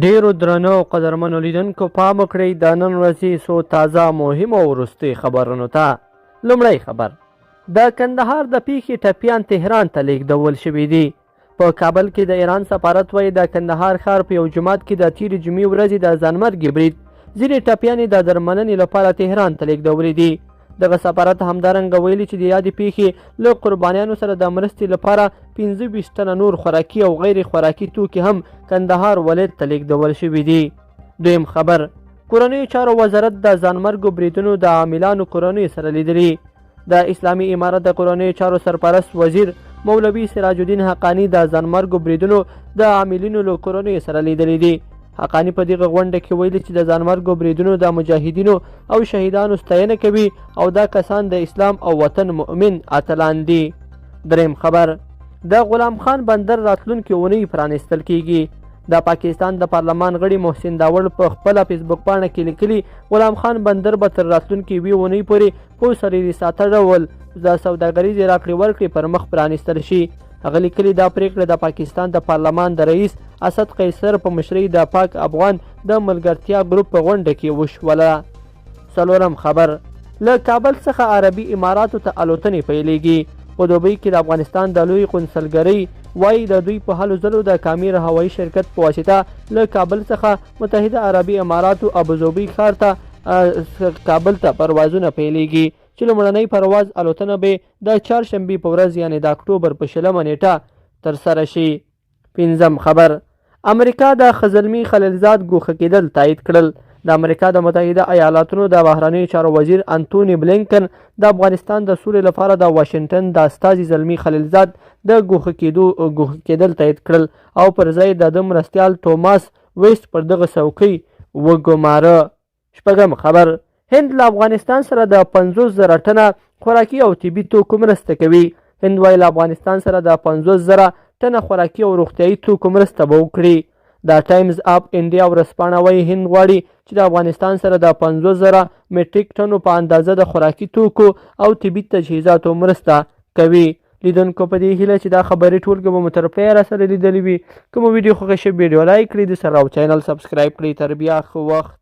ډیرو درنو او قدرمنو لیدونکو پام وکړئ د نن ورځې څو تازه مهم او وروستي خبرونو ته. لومړی خبر، د کندهار د پیښې ټپیان تهران ته لیږدول شوي دي. په کابل کې د ایران سفارت وایي د کندهار ښار په یو جومات کې د تېرې جمعې ورځې د ځانمرګي برید ځینې ټپیان د درملنې لپاره تهران ته لیږدولي دي. دغه سفارت همدارنګه ویلي چې د یادې پیښې له قربانیانو سره د مرستې لپاره 25 تنه نور خوراکي او غیر خوراکي توکي هم کندهار ولایت ته لیږدول شوي دي. دویم خبر، کورنیو چارو وزارت د ځانمرګو بریدونو د عاملانو کورنیو سره لیدلي. د اسلامي امارت د کورنیو چارو سرپرست وزیر مولوي سراج الدین حقانی د ځانمرګو بریدونو د عاملینو له کورنیو سره لیدلي دي. حقانی په دغه غونډه کې ویلي چې د ځانمرګو بریدونو د مجاهدینو او شهیدانو ستاینه کوي او دا کسان د اسلام او وطن مؤمن اتلان دي. دریم خبر، د غلام خان بندر راتلونکي اونۍ پرانیستل کیږي. د پاکستان د پارلمان غړي محسن داوړ په خپله فیسبوک پاڼه کې لیکلي غلام خان بندر به تر راتلونکي 2 اونۍ پورې په سريري ساته ډول د سوداګریزې راکړې ورکړې پر مخ پرانیستل شي. هغه لیکلي دا پریکړه د پاکستان د پارلمان د رئیس اسد قیصر په مشرۍ د پاک افغان د ملګرتیا ګروپ په غونډه کې وشوله. څلورم خبر، له کابل څخه عربي اماراتو ته الوتنې پیلیږي. په دوبۍ کې د افغانستان د لوی قونسلګرۍ وایي د دوی په هلو ځلو د کامیر هوایي شرکت په واسطه له کابل څخه متحده عربي اماراتو ابوظبي ښار ته کابل ته پروازونه پیلیږي چې لومړنی پرواز الوتنه به د چهارشنبې په ورځ یعنې د اکتوبر په 20 نیټه ترسره شي. پنځم خبر، امریکا د خزلمي خلیلزاد ګوښه کېدل تایید کړل. د امریکا د متحده ایالاتونو د بهرنیو چارو وزیر انتوني بلینکن د افغانستان د سولې لپاره د واشنګټن د استازي زلمي خلیلزاد د ګوښه کېدل تایید کړل او پر ځای د مرستیال ټوماس ویسټ پر دغه څوکۍ وګماره. شپږم خبر، هند له افغانستان سره د 50,000 ټنه خوراکي او طبي توکو مرسته کوي. هند وایي له افغانستان سره د 50,000 ټنه خوراکي او روغتیایي توکو مرسته به وکړي. د ټایمز اف انډیا ورځپاڼه وایي هند غواړي چې د افغانستان سره د 50,000 میټریک ټنو په اندازه د خوراکي توکو او طبي تجهیزاتو مرسته کوي. لیدونکو په دې هیله چې دا خبري ټولګه به مو تر پایه راسره لیدلې وي. کوم ویډیو خوښه شوې ویډیو لایک کړئ، د سره او چینل سبسکرایب کړئ. تر بیا ښه وخت.